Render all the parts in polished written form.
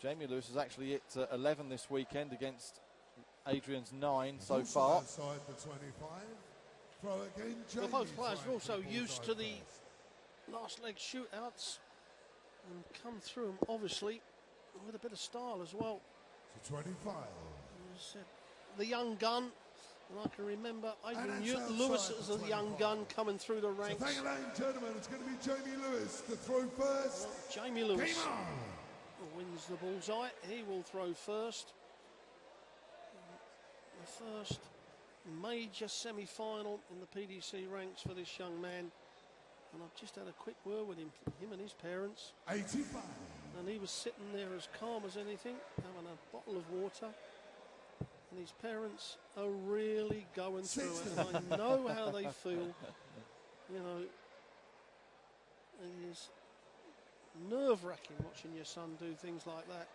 Jamie Lewis has actually hit 11 this weekend against Adrian's 9 so far. Outside the 25. Throw again, Jamie. Both players are also used to the last leg shootouts and come through them, obviously, with a bit of style as well. To 25. The young gun, and I can remember Adrian Lewis as a young gun coming through the ranks. So thank you, gentlemen. It's going to be Jamie Lewis to throw first. Well, Jamie Lewis wins the bullseye. He will throw first. The first major semi-final in the PDC ranks for this young man. And I've just had a quick word with him and his parents. 85. And he was sitting there as calm as anything, having a bottle of water. And his parents are really going through it. And I know how they feel. You know, it is nerve-wracking watching your son do things like that.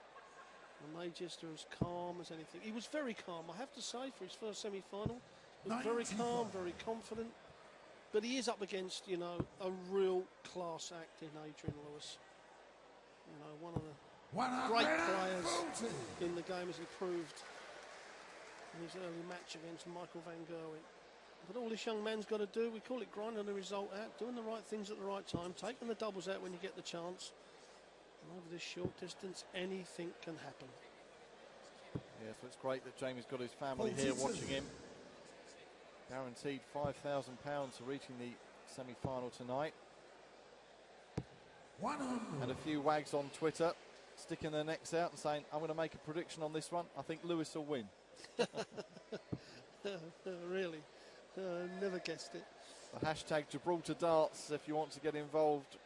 And they just are as calm as anything. He was very calm, I have to say, for his first semi-final. Very calm, very confident. But he is up against, you know, a real class act in Adrian Lewis. You know, one of the great players in the game, as he proved in his early match against Michael van Gerwen. But all this young man's got to do, we call it grinding the result out, doing the right things at the right time, taking the doubles out when you get the chance. And over this short distance, anything can happen. Yeah, so it's great that Jamie's got his family here watching him. Guaranteed £5,000 for reaching the semi-final tonight. 100. And a few wags on Twitter sticking their necks out and saying, I'm going to make a prediction on this one. I think Lewis will win. Really? Never guessed it. The hashtag Gibraltar Darts if you want to get involved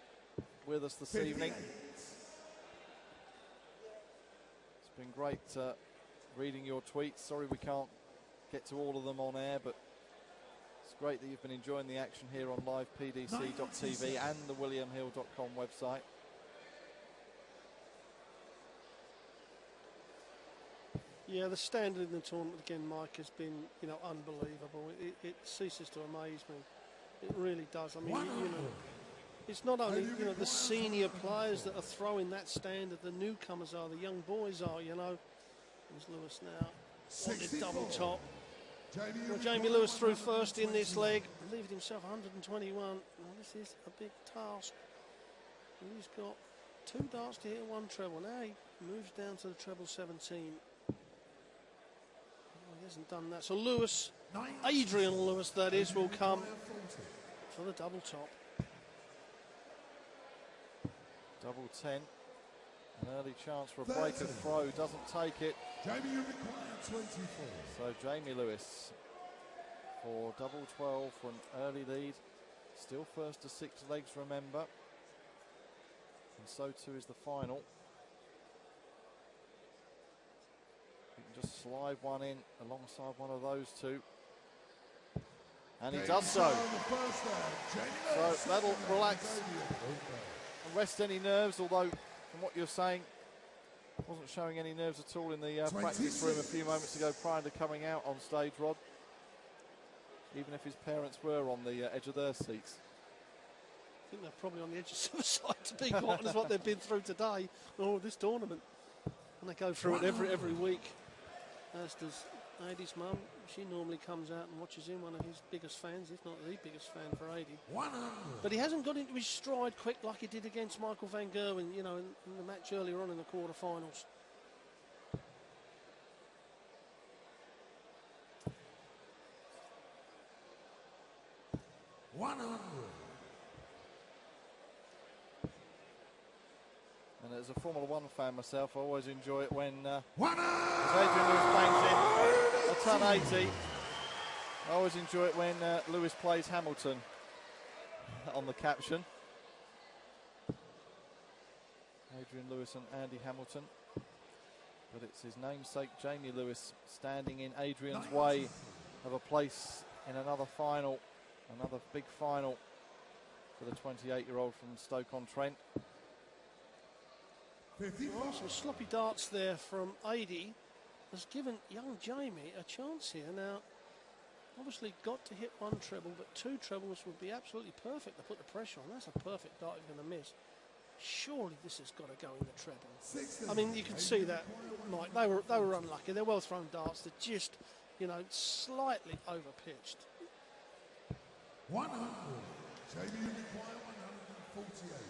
with us this evening. It's been great reading your tweets. Sorry we can't get to all of them on air, but it's great that you've been enjoying the action here on livepdc.tv and the williamhill.com website. Yeah, the standard in the tournament again, Mike, has been, you know, unbelievable. It ceases to amaze me. It really does. I mean, you know, it's not only, you know, the senior players that are throwing that standard. The newcomers are, the young boys are. You know, there's Lewis now on the double top. Well, Jamie Lewis threw first in this leg, leaving himself 121. Now, this is a big task. He's got 2 darts to hit, 1 treble. Now he moves down to the treble 17. He hasn't done that. So Lewis, Adrian Lewis that is, will come for the double top. Double 10. An early chance for a break and throw. Doesn't take it. Jamie, you require 24. So Jamie Lewis for double 12 for an early lead. Still first to 6 legs, remember. And so too is the final. You can just slide one in alongside one of those two. And he does so. So that'll relax and rest any nerves, although from what you're saying, wasn't showing any nerves at all in the practice room a few moments ago prior to coming out on stage, Rod. Even if his parents were on the edge of their seats. I think they're probably on the edge of suicide, to be quite honest, what they've been through today, or this tournament. And they go through it every week. As does Adie's mum. She normally comes out and watches him, one of his biggest fans, if not the biggest fan for Adie. But he hasn't got into his stride quick like he did against Michael van Gerwen, you know, in the match earlier on in the quarterfinals. And as a Formula One fan myself, I always enjoy it when as Adrian Lewis bangs in a ton 80. I always enjoy it when Lewis plays Hamilton on the caption. Adrian Lewis and Andy Hamilton. But it's his namesake, Jamie Lewis, standing in Adrian's way of a place in another final, another big final for the 28-year-old from Stoke-on-Trent. Well, some sloppy darts there from Adie has given young Jamie a chance here. Now, obviously got to hit 1 treble, but 2 trebles would be absolutely perfect to put the pressure on. That's a perfect dart you're going to miss. surely this has got to go in the treble. I mean, you can see that, Mike. They were unlucky. They're well thrown darts. They're just, you know, slightly overpitched. 100. Jamie, you require 148.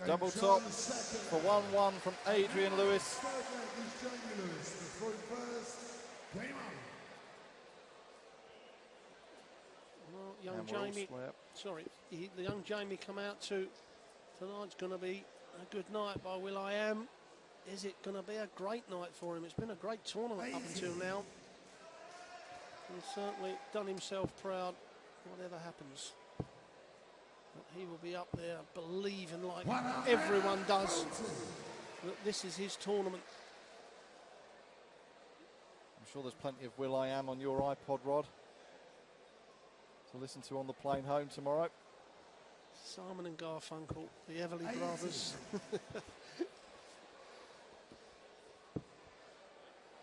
Double top for 1-1 from Adrian Lewis. Well, young Jamie, the young Jamie come out to tonight's going to be a good night by will.i.am. Is it going to be a great night for him? It's been a great tournament up until now. He's certainly done himself proud, whatever happens. He will be up there believing, like everyone does, that this is his tournament. I'm sure there's plenty of will.i.am on your iPod, Rod, to listen to on the plane home tomorrow. Simon and Garfunkel, the Everly brothers.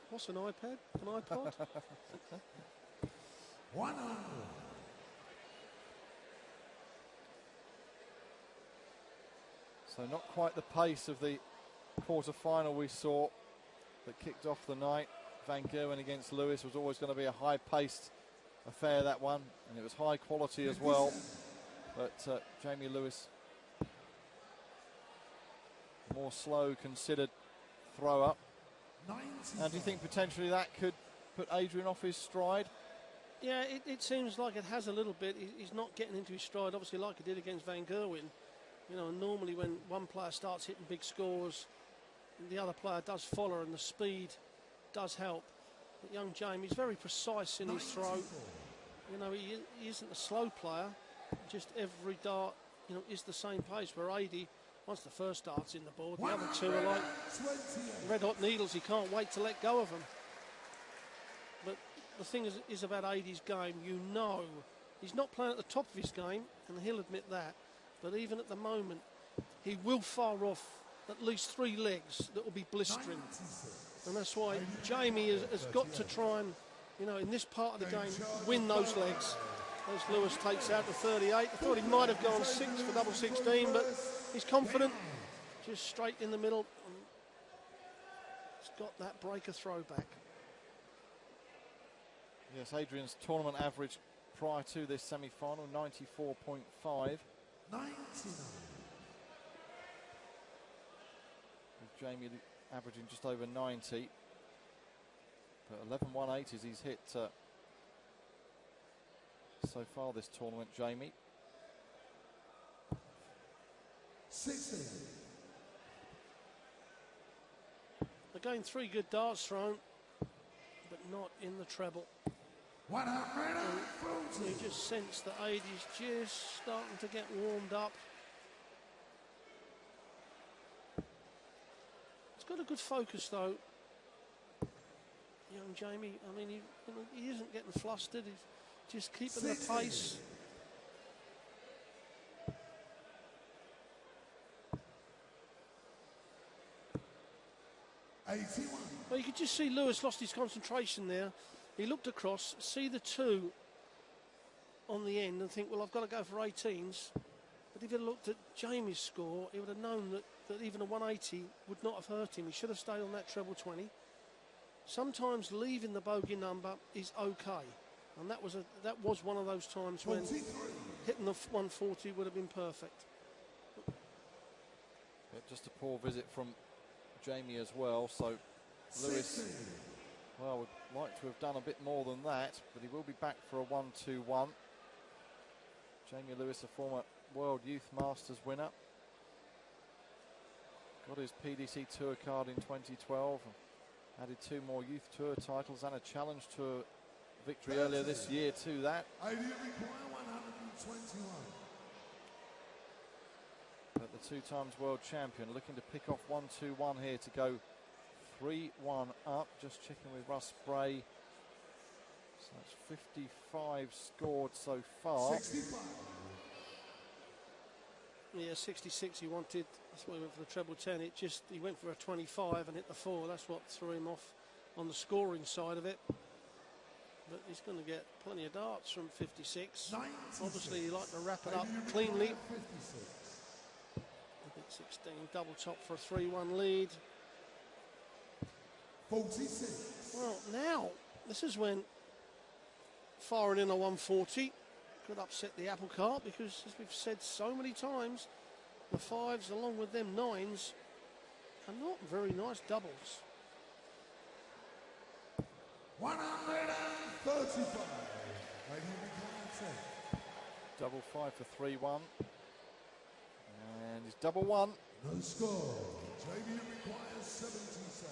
What's an iPad? An iPod? 100. So not quite the pace of the quarter-final we saw that kicked off the night. Van Gerwen against Lewis was always going to be a high-paced affair, that one, and it was high quality as well. But Jamie Lewis, more slow, considered throw-up. And do you think potentially that could put Adrian off his stride? Yeah, it seems like it has a little bit. He's not getting into his stride, obviously, like he did against Van Gerwen. You know, normally when one player starts hitting big scores, the other player does follow, and the speed does help. But young Jamie's very precise in his throw. You know, he isn't a slow player. Just every dart, you know, is the same pace. Where Adi, once the first dart's in the board, the other two are like red-hot needles. He can't wait to let go of them. But the thing is about Adi's game, you know, he's not playing at the top of his game, and he'll admit that. But even at the moment, he will fire off at least 3 legs that will be blistering. And that's why Jamie has got to try and, you know, in this part of the game, win those legs. As Lewis takes out to 38. I thought he might have gone 6 for double 16, but he's confident. Just straight in the middle. He's got that breaker throw back. Yes, Adrian's tournament average prior to this semi-final, 94.5. 99. With Jamie averaging just over 90. But 11-180s he's hit so far this tournament, Jamie. 60. Again, 3 good darts thrown, but not in the treble. 140. You just sense that Adi's just starting to get warmed up. He's got a good focus though, young Jamie. I mean, he isn't getting flustered. He's just keeping the pace. Well, you could just see Lewis lost his concentration there. He looked across, see the 2 on the end and think, well, I've got to go for 18s. But if he had looked at Jamie's score, he would have known that even a 180 would not have hurt him. He should have stayed on that treble 20. Sometimes leaving the bogey number is okay. And that was one of those times when hitting the 140 would have been perfect. Yeah, just a poor visit from Jamie as well. So Lewis, well, would like to have done a bit more than that, but he will be back for a 1-2-1. Jamie Lewis, a former World Youth Masters winner. Got his PDC Tour card in 2012. Added 2 more Youth Tour titles and a Challenge Tour victory earlier this year to that. But the 2 times world champion looking to pick off 1-2-1 here to go 3-1 up. Just checking with Russ Bray. So that's 55 scored so far. 65. Yeah, 66 he wanted. That's why he went for the treble 10. He went for a 25 and hit the 4. That's what threw him off on the scoring side of it. But he's going to get plenty of darts from 56. 96. Obviously, he liked to wrap it up cleanly. 56. 16, double top for a 3-1 lead. 46. Well, now, this is when firing in a 140 could upset the apple cart, because, as we've said so many times, the 5s along with them 9s are not very nice doubles. 135. Double 5 for 3-1. And he's double 1. No score. Jamie requires 77.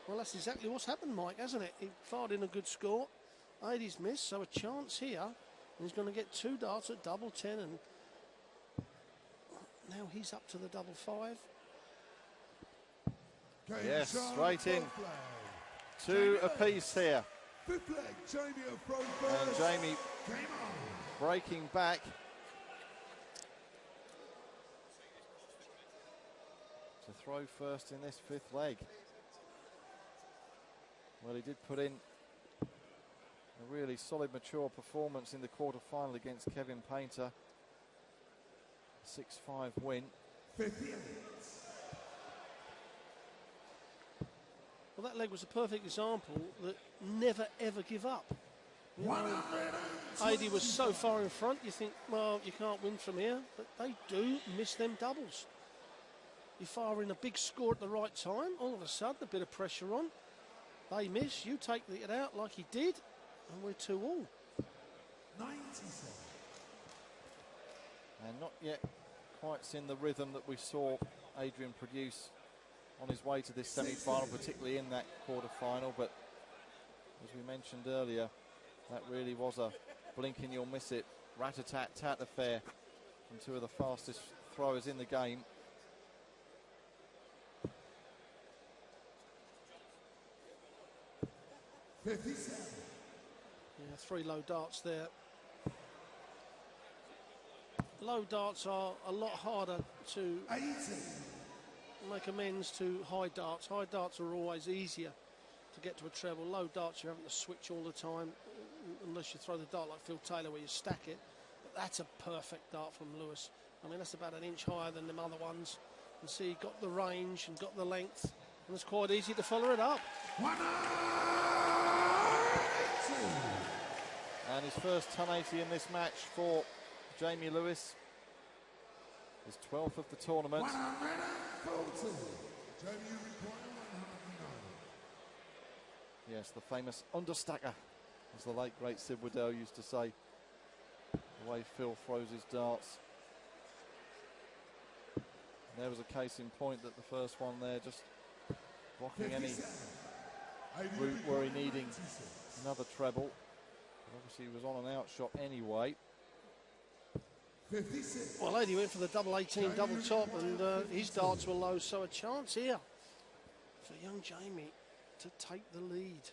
Well, that's exactly what's happened, Mike, hasn't it? He fired in a good score. 80's missed, so a chance here. And he's going to get 2 darts at double 10, and now he's up to the double 5. Yes, straight in. 2 apiece here. Fifth leg, Jamie of throw And first. Jamie Game on. breaking back. To throw first in this 5th leg. Well, he did put in a really solid, mature performance in the quarter-final against Kevin Painter. 6-5 win. 58. Well, that leg was a perfect example that never, ever give up. You know, 80 was so far in front, you think, well, you can't win from here. But they do miss them doubles. You fire in a big score at the right time, all of a sudden, a bit of pressure on. They miss, you take it out like he did, and we're 2-all. 97. And not yet quite seen the rhythm that we saw Adrian produce on his way to this semi-final, particularly in that quarter-final. But as we mentioned earlier, that really was a blink and you'll miss it, rat-a-tat-tat affair from 2 of the fastest throwers in the game. Yeah, 3 low darts there. Low darts are a lot harder to 80. make amends to high darts. High darts are always easier to get to a treble. Low darts, you're having to switch all the time, unless you throw the dart like Phil Taylor where you stack it. But that's a perfect dart from Lewis. I mean, that's about an inch higher than them other ones. You see, he got the range and got the length, and it's quite easy to follow it up. 182. And his first 1080 in this match for Jamie Lewis. His 12th of the tournament. 140. Jamie, you require 109. Yes, the famous understacker, as the late great Sid Waddell used to say. The way Phil throws his darts. And there was a case in point that the first one there just blocking any route were he needing another treble. But obviously he was on an outshot anyway. 56. Well, 80 went for the double 18 double top, and his darts were low, so a chance here for young Jamie to take the lead.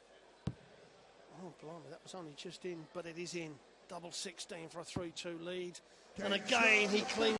Oh, blimey, that was only just in, but it is in. Double 16 for a 3-2 lead. And again, he cleans